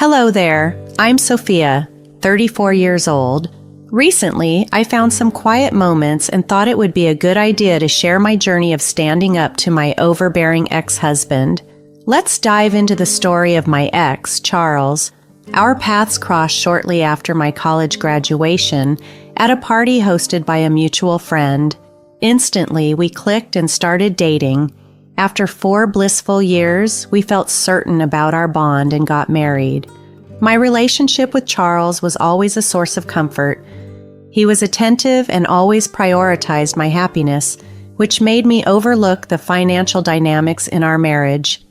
Hello there, I'm Sophia, 34 years old. Recently, I found some quiet moments and thought it would be a good idea to share my journey of standing up to my overbearing ex-husband. Let's dive into the story of my ex, Charles. Our paths crossed shortly after my college graduation at a party hosted by a mutual friend. Instantly, we clicked and started dating. After 4 blissful years, we felt certain about our bond and got married. My relationship with Charles was always a source of comfort. He was attentive and always prioritized my happiness, which made me overlook the financial dynamics in our marriage.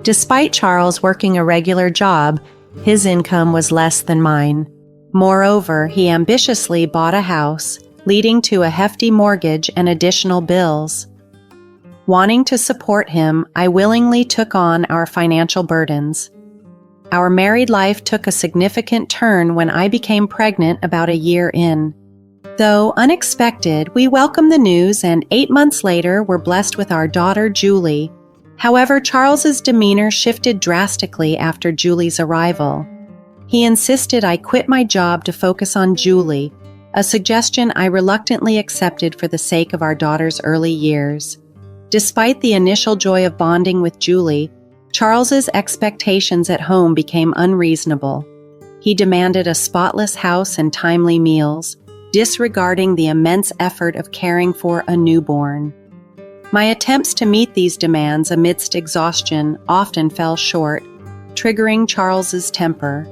Despite Charles working a regular job, his income was less than mine. Moreover, he ambitiously bought a house, leading to a hefty mortgage and additional bills. Wanting to support him, I willingly took on our financial burdens. Our married life took a significant turn when I became pregnant about a year in. Though unexpected, we welcomed the news and 8 months later were blessed with our daughter, Julie. However, Charles's demeanor shifted drastically after Julie's arrival. He insisted I quit my job to focus on Julie, a suggestion I reluctantly accepted for the sake of our daughter's early years. Despite the initial joy of bonding with Julie, Charles's expectations at home became unreasonable. He demanded a spotless house and timely meals, disregarding the immense effort of caring for a newborn. My attempts to meet these demands amidst exhaustion often fell short, triggering Charles's temper.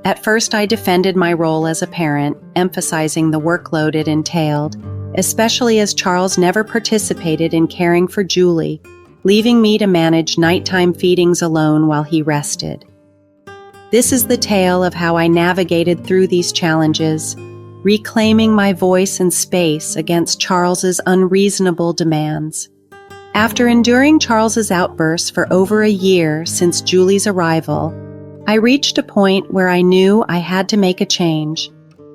At first, I defended my role as a parent, emphasizing the workload it entailed, especially as Charles never participated in caring for Julie, leaving me to manage nighttime feedings alone while he rested. This is the tale of how I navigated through these challenges, reclaiming my voice and space against Charles's unreasonable demands. After enduring Charles's outbursts for over a year since Julie's arrival, I reached a point where I knew I had to make a change.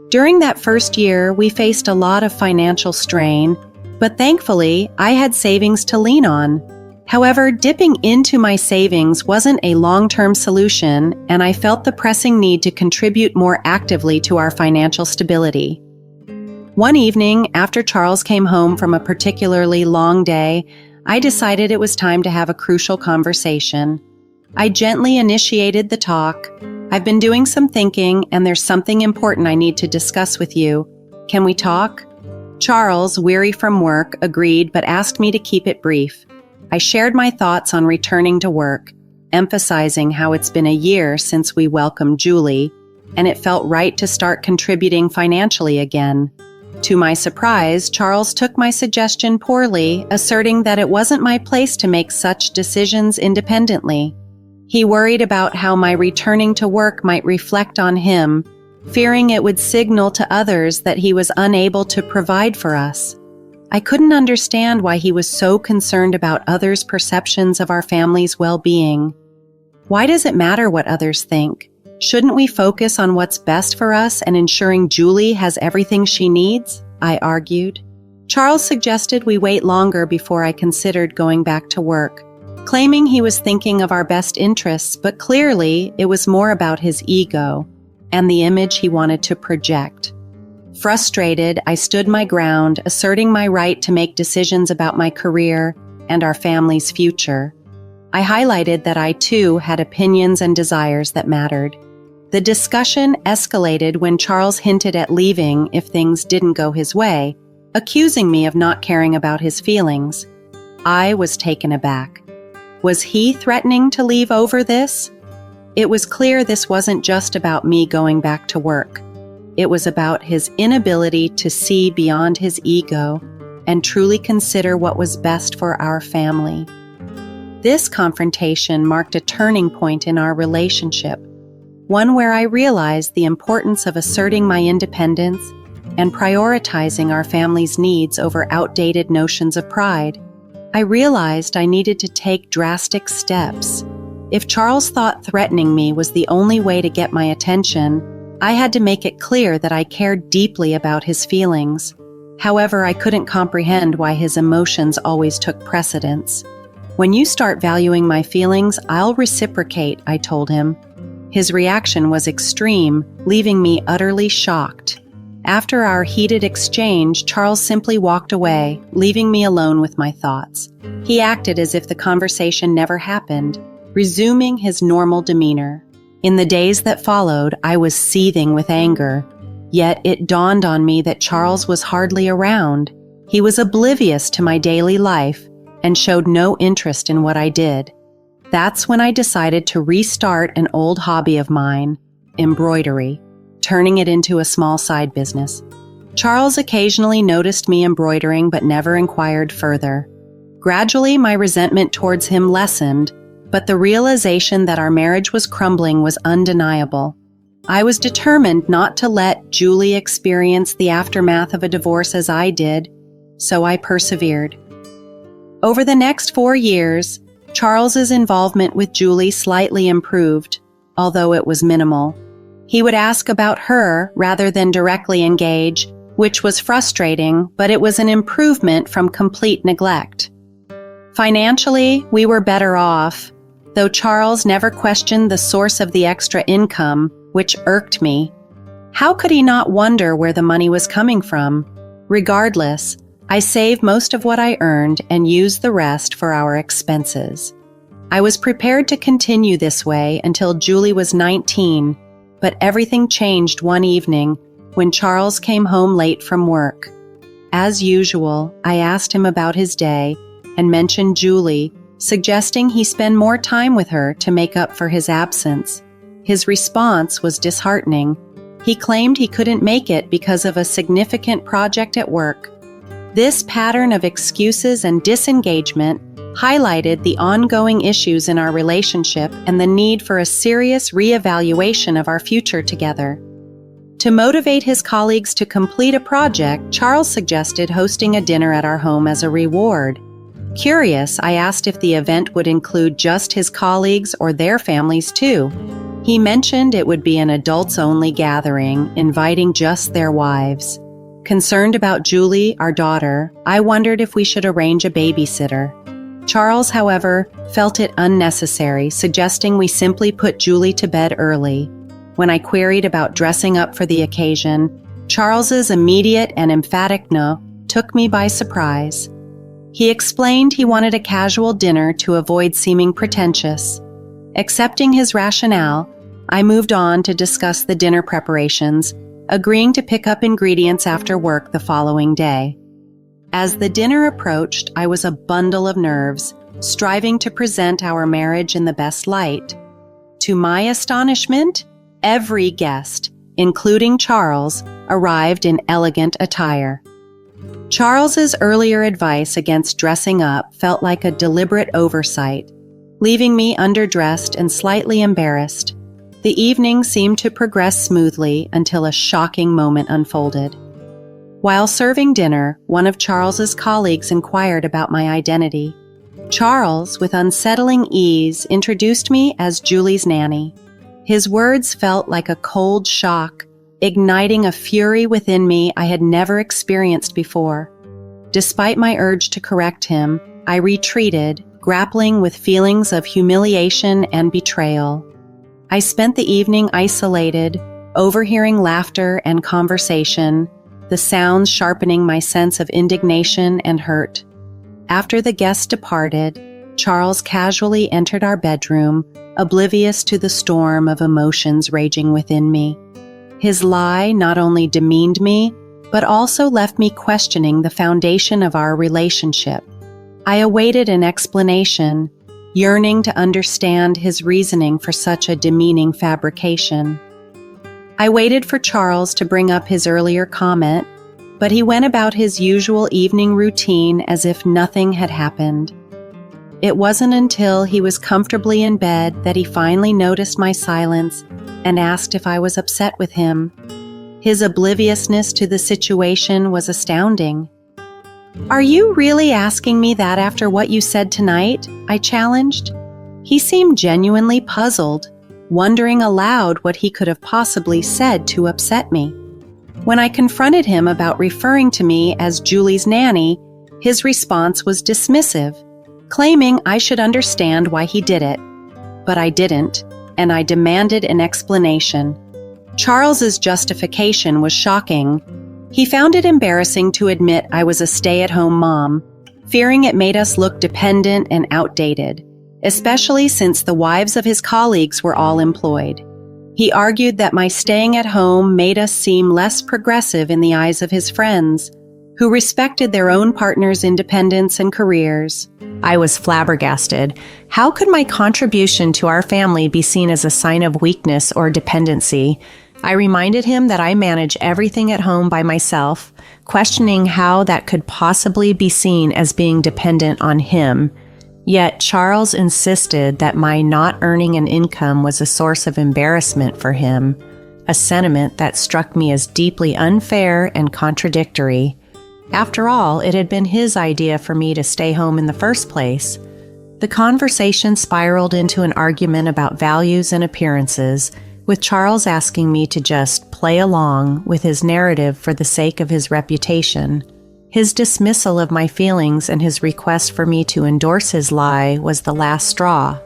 During that first year, we faced a lot of financial strain, but thankfully, I had savings to lean on. However, dipping into my savings wasn't a long-term solution, and I felt the pressing need to contribute more actively to our financial stability. One evening, after Charles came home from a particularly long day, I decided it was time to have a crucial conversation. I gently initiated the talk. "I've been doing some thinking, and there's something important I need to discuss with you. Can we talk?" Charles, weary from work, agreed but asked me to keep it brief. I shared my thoughts on returning to work, emphasizing how it's been a year since we welcomed Julie, and it felt right to start contributing financially again. To my surprise, Charles took my suggestion poorly, asserting that it wasn't my place to make such decisions independently. He worried about how my returning to work might reflect on him, fearing it would signal to others that he was unable to provide for us. I couldn't understand why he was so concerned about others' perceptions of our family's well-being. Why does it matter what others think? Shouldn't we focus on what's best for us and ensuring Julie has everything she needs? I argued. Charles suggested we wait longer before I considered going back to work, claiming he was thinking of our best interests, but clearly it was more about his ego and the image he wanted to project. Frustrated, I stood my ground, asserting my right to make decisions about my career and our family's future. I highlighted that I, too, had opinions and desires that mattered. The discussion escalated when Charles hinted at leaving if things didn't go his way, accusing me of not caring about his feelings. I was taken aback. Was he threatening to leave over this? It was clear this wasn't just about me going back to work. It was about his inability to see beyond his ego and truly consider what was best for our family. This confrontation marked a turning point in our relationship, one where I realized the importance of asserting my independence and prioritizing our family's needs over outdated notions of pride. I realized I needed to take drastic steps. If Charles thought threatening me was the only way to get my attention, I had to make it clear that I cared deeply about his feelings. However, I couldn't comprehend why his emotions always took precedence. "When you start valuing my feelings, I'll reciprocate," I told him. His reaction was extreme, leaving me utterly shocked. After our heated exchange, Charles simply walked away, leaving me alone with my thoughts. He acted as if the conversation never happened, resuming his normal demeanor. In the days that followed, I was seething with anger. Yet it dawned on me that Charles was hardly around. He was oblivious to my daily life and showed no interest in what I did. That's when I decided to restart an old hobby of mine, embroidery, turning it into a small side business. Charles occasionally noticed me embroidering but never inquired further. Gradually, my resentment towards him lessened, but the realization that our marriage was crumbling was undeniable. I was determined not to let Julie experience the aftermath of a divorce as I did, so I persevered. Over the next 4 years, Charles's involvement with Julie slightly improved, although it was minimal. He would ask about her rather than directly engage, which was frustrating, but it was an improvement from complete neglect. Financially, we were better off, though Charles never questioned the source of the extra income, which irked me. How could he not wonder where the money was coming from? Regardless, I saved most of what I earned and used the rest for our expenses. I was prepared to continue this way until Julie was 19, but everything changed one evening when Charles came home late from work. As usual, I asked him about his day and mentioned Julie, suggesting he spend more time with her to make up for his absence. His response was disheartening. He claimed he couldn't make it because of a significant project at work. This pattern of excuses and disengagement highlighted the ongoing issues in our relationship and the need for a serious reevaluation of our future together. To motivate his colleagues to complete a project, Charles suggested hosting a dinner at our home as a reward. Curious, I asked if the event would include just his colleagues or their families too. He mentioned it would be an adults-only gathering, inviting just their wives. Concerned about Julie, our daughter, I wondered if we should arrange a babysitter. Charles, however, felt it unnecessary, suggesting we simply put Julie to bed early. When I queried about dressing up for the occasion, Charles's immediate and emphatic no took me by surprise. He explained he wanted a casual dinner to avoid seeming pretentious. Accepting his rationale, I moved on to discuss the dinner preparations, agreeing to pick up ingredients after work the following day. As the dinner approached, I was a bundle of nerves, striving to present our marriage in the best light. To my astonishment, every guest, including Charles, arrived in elegant attire. Charles's earlier advice against dressing up felt like a deliberate oversight, leaving me underdressed and slightly embarrassed. The evening seemed to progress smoothly until a shocking moment unfolded. While serving dinner, one of Charles's colleagues inquired about my identity. Charles, with unsettling ease, introduced me as Julie's nanny. His words felt like a cold shock, igniting a fury within me I had never experienced before. Despite my urge to correct him, I retreated, grappling with feelings of humiliation and betrayal. I spent the evening isolated, overhearing laughter and conversation, the sounds sharpening my sense of indignation and hurt. After the guests departed, Charles casually entered our bedroom, oblivious to the storm of emotions raging within me. His lie not only demeaned me, but also left me questioning the foundation of our relationship. I awaited an explanation, yearning to understand his reasoning for such a demeaning fabrication. I waited for Charles to bring up his earlier comment, but he went about his usual evening routine as if nothing had happened. It wasn't until he was comfortably in bed that he finally noticed my silence and asked if I was upset with him. His obliviousness to the situation was astounding. "Are you really asking me that after what you said tonight?" I challenged. He seemed genuinely puzzled, wondering aloud what he could have possibly said to upset me. When I confronted him about referring to me as Julie's nanny, his response was dismissive, claiming I should understand why he did it. But I didn't. and I demanded an explanation. Charles's justification was shocking. He found it embarrassing to admit I was a stay-at-home mom, fearing it made us look dependent and outdated, especially since the wives of his colleagues were all employed. He argued that my staying at home made us seem less progressive in the eyes of his friends, who respected their own partners' independence and careers. I was flabbergasted. How could my contribution to our family be seen as a sign of weakness or dependency? I reminded him that I manage everything at home by myself, questioning how that could possibly be seen as being dependent on him. Yet Charles insisted that my not earning an income was a source of embarrassment for him, a sentiment that struck me as deeply unfair and contradictory. After all, it had been his idea for me to stay home in the first place. The conversation spiraled into an argument about values and appearances, with Charles asking me to just play along with his narrative for the sake of his reputation. His dismissal of my feelings and his request for me to endorse his lie was the last straw.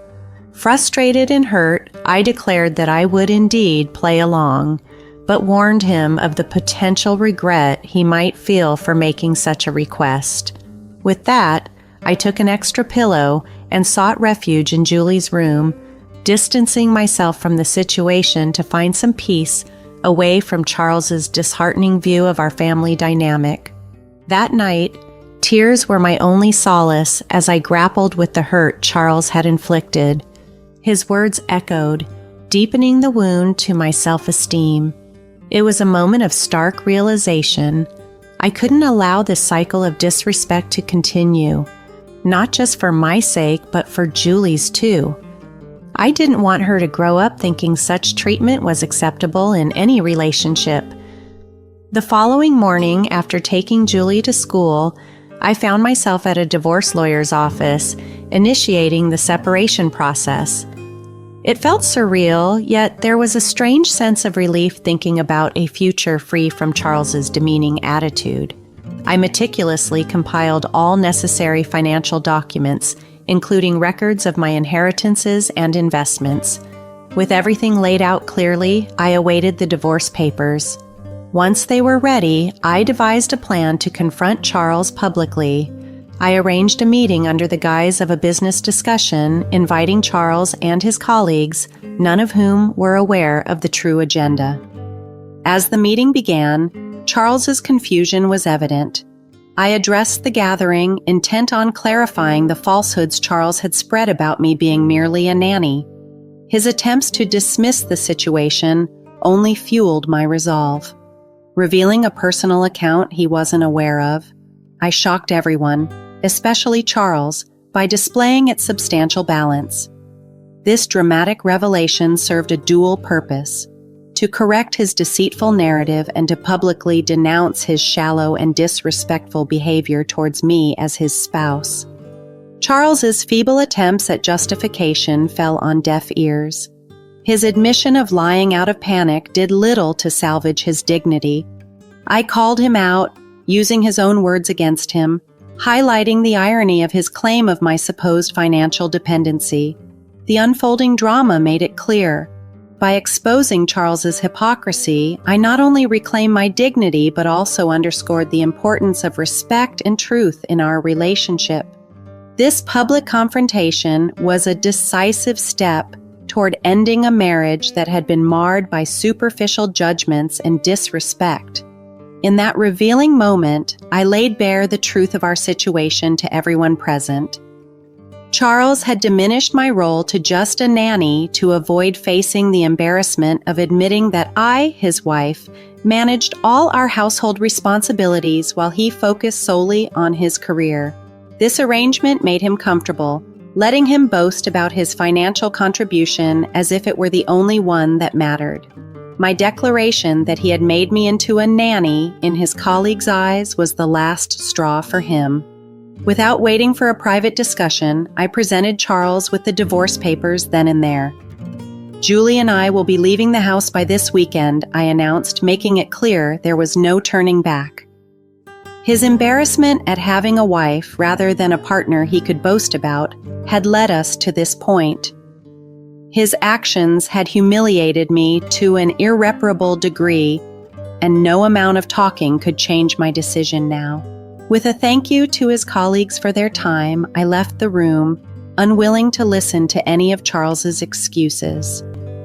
Frustrated and hurt, I declared that I would indeed play along, but warned him of the potential regret he might feel for making such a request. With that, I took an extra pillow and sought refuge in Julie's room, distancing myself from the situation to find some peace away from Charles's disheartening view of our family dynamic. That night, tears were my only solace as I grappled with the hurt Charles had inflicted. His words echoed, deepening the wound to my self-esteem. It was a moment of stark realization. I couldn't allow this cycle of disrespect to continue, not just for my sake, but for Julie's too. I didn't want her to grow up thinking such treatment was acceptable in any relationship. The following morning, after taking Julie to school, I found myself at a divorce lawyer's office, initiating the separation process. It felt surreal, yet there was a strange sense of relief thinking about a future free from Charles's demeaning attitude. I meticulously compiled all necessary financial documents, including records of my inheritances and investments. With everything laid out clearly, I awaited the divorce papers. Once they were ready, I devised a plan to confront Charles publicly. I arranged a meeting under the guise of a business discussion, inviting Charles and his colleagues, none of whom were aware of the true agenda. As the meeting began, Charles's confusion was evident. I addressed the gathering, intent on clarifying the falsehoods Charles had spread about me being merely a nanny. His attempts to dismiss the situation only fueled my resolve. Revealing a personal account he wasn't aware of, I shocked everyone, especially Charles, by displaying its substantial balance. This dramatic revelation served a dual purpose: to correct his deceitful narrative and to publicly denounce his shallow and disrespectful behavior towards me as his spouse. Charles's feeble attempts at justification fell on deaf ears. His admission of lying out of panic did little to salvage his dignity. I called him out, using his own words against him, highlighting the irony of his claim of my supposed financial dependency. The unfolding drama made it clear. By exposing Charles's hypocrisy, I not only reclaimed my dignity but also underscored the importance of respect and truth in our relationship. This public confrontation was a decisive step toward ending a marriage that had been marred by superficial judgments and disrespect. In that revealing moment, I laid bare the truth of our situation to everyone present. Charles had diminished my role to just a nanny to avoid facing the embarrassment of admitting that I, his wife, managed all our household responsibilities while he focused solely on his career. This arrangement made him comfortable, letting him boast about his financial contribution as if it were the only one that mattered. My declaration that he had made me into a nanny in his colleagues' eyes was the last straw for him. Without waiting for a private discussion, I presented Charles with the divorce papers then and there. Julie and I will be leaving the house by this weekend, I announced, making it clear there was no turning back. His embarrassment at having a wife rather than a partner he could boast about had led us to this point. His actions had humiliated me to an irreparable degree, and no amount of talking could change my decision now. With a thank you to his colleagues for their time, I left the room, unwilling to listen to any of Charles's excuses.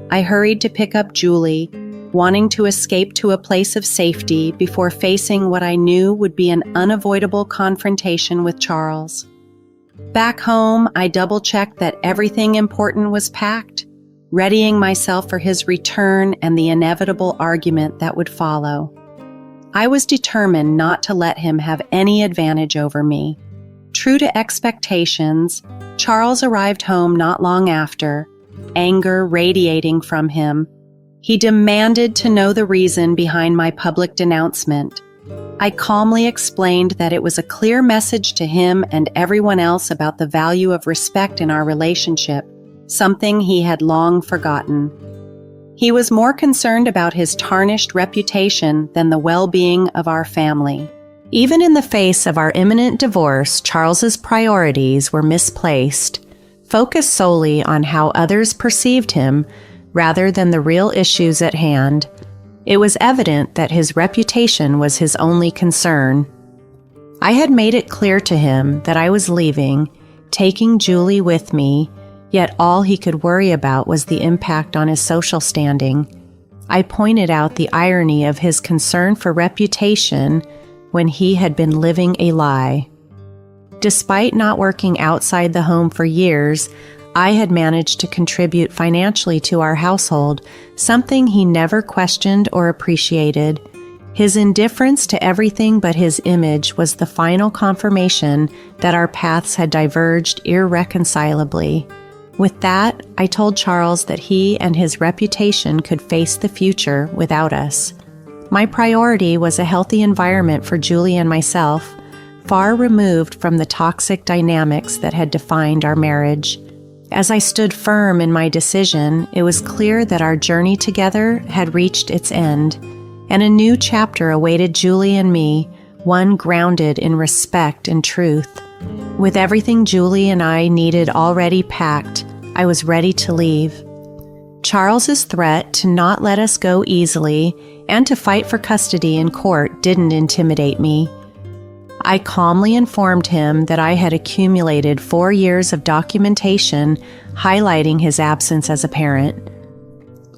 I hurried to pick up Julie, wanting to escape to a place of safety before facing what I knew would be an unavoidable confrontation with Charles. Back home, I double-checked that everything important was packed, readying myself for his return and the inevitable argument that would follow. I was determined not to let him have any advantage over me. True to expectations, Charles arrived home not long after, anger radiating from him. He demanded to know the reason behind my public denouncement. I calmly explained that it was a clear message to him and everyone else about the value of respect in our relationship, something he had long forgotten. He was more concerned about his tarnished reputation than the well-being of our family. Even in the face of our imminent divorce, Charles's priorities were misplaced, focused solely on how others perceived him rather than the real issues at hand. It was evident that his reputation was his only concern. I had made it clear to him that I was leaving, taking Julie with me, yet all he could worry about was the impact on his social standing. I pointed out the irony of his concern for reputation when he had been living a lie. Despite not working outside the home for years, I had managed to contribute financially to our household, something he never questioned or appreciated. His indifference to everything but his image was the final confirmation that our paths had diverged irreconcilably. With that, I told Charles that he and his reputation could face the future without us. My priority was a healthy environment for Julie and myself, far removed from the toxic dynamics that had defined our marriage. As I stood firm in my decision, it was clear that our journey together had reached its end, and a new chapter awaited Julie and me, one grounded in respect and truth. With everything Julie and I needed already packed, I was ready to leave. Charles's threat to not let us go easily and to fight for custody in court didn't intimidate me. I calmly informed him that I had accumulated 4 years of documentation highlighting his absence as a parent.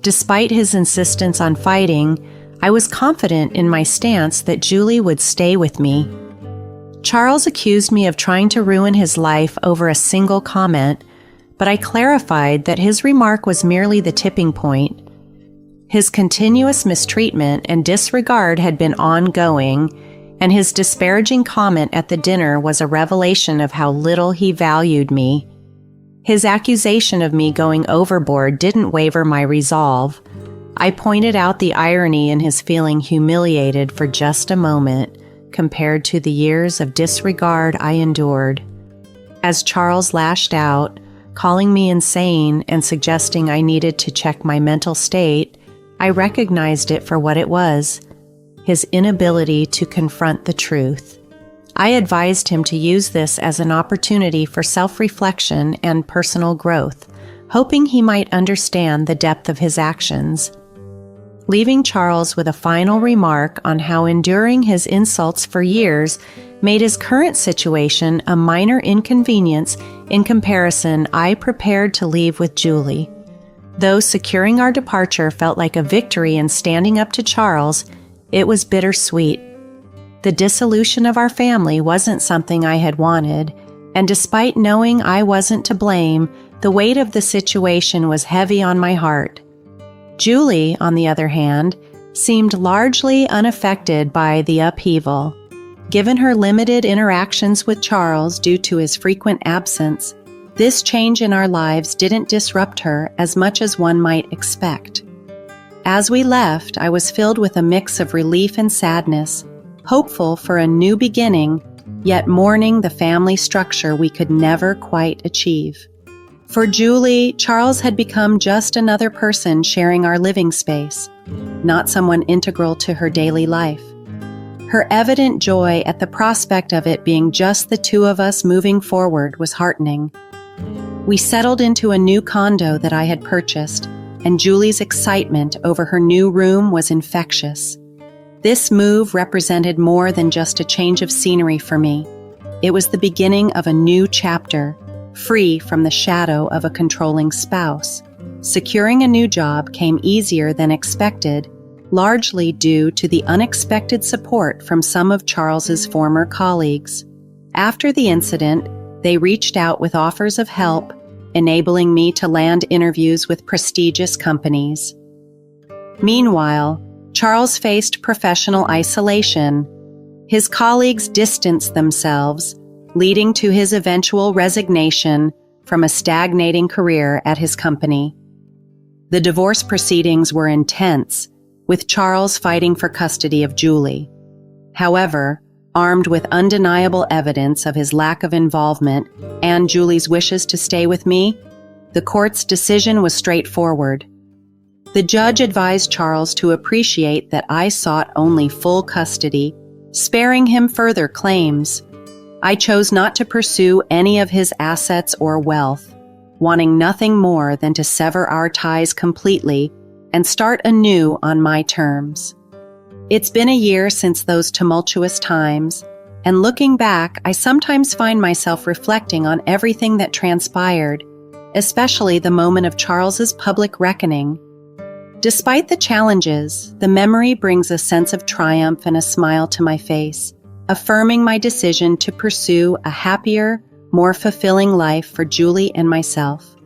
Despite his insistence on fighting, I was confident in my stance that Julie would stay with me. Charles accused me of trying to ruin his life over a single comment, but I clarified that his remark was merely the tipping point. His continuous mistreatment and disregard had been ongoing, and his disparaging comment at the dinner was a revelation of how little he valued me. His accusation of me going overboard didn't waver my resolve. I pointed out the irony in his feeling humiliated for just a moment compared to the years of disregard I endured. As Charles lashed out, calling me insane and suggesting I needed to check my mental state, I recognized it for what it was: his inability to confront the truth. I advised him to use this as an opportunity for self-reflection and personal growth, hoping he might understand the depth of his actions. Leaving Charles with a final remark on how enduring his insults for years made his current situation a minor inconvenience in comparison, I prepared to leave with Julie. Though securing our departure felt like a victory in standing up to Charles, it was bittersweet. The dissolution of our family wasn't something I had wanted, and despite knowing I wasn't to blame, the weight of the situation was heavy on my heart. Julie, on the other hand, seemed largely unaffected by the upheaval. Given her limited interactions with Charles due to his frequent absence, this change in our lives didn't disrupt her as much as one might expect. As we left, I was filled with a mix of relief and sadness, hopeful for a new beginning, yet mourning the family structure we could never quite achieve. For Julie, Charles had become just another person sharing our living space, not someone integral to her daily life. Her evident joy at the prospect of it being just the two of us moving forward was heartening. We settled into a new condo that I had purchased, and Julie's excitement over her new room was infectious. This move represented more than just a change of scenery for me. It was the beginning of a new chapter, free from the shadow of a controlling spouse. Securing a new job came easier than expected, largely due to the unexpected support from some of Charles's former colleagues. After the incident, they reached out with offers of help, enabling me to land interviews with prestigious companies. Meanwhile, Charles faced professional isolation. His colleagues distanced themselves, leading to his eventual resignation from a stagnating career at his company. The divorce proceedings were intense, with Charles fighting for custody of Julie. However, armed with undeniable evidence of his lack of involvement and Julie's wishes to stay with me, the court's decision was straightforward. The judge advised Charles to appreciate that I sought only full custody, sparing him further claims. I chose not to pursue any of his assets or wealth, wanting nothing more than to sever our ties completely and start anew on my terms. It's been a year since those tumultuous times, and looking back, I sometimes find myself reflecting on everything that transpired, especially the moment of Charles's public reckoning. Despite the challenges, the memory brings a sense of triumph and a smile to my face, affirming my decision to pursue a happier, more fulfilling life for Julie and myself.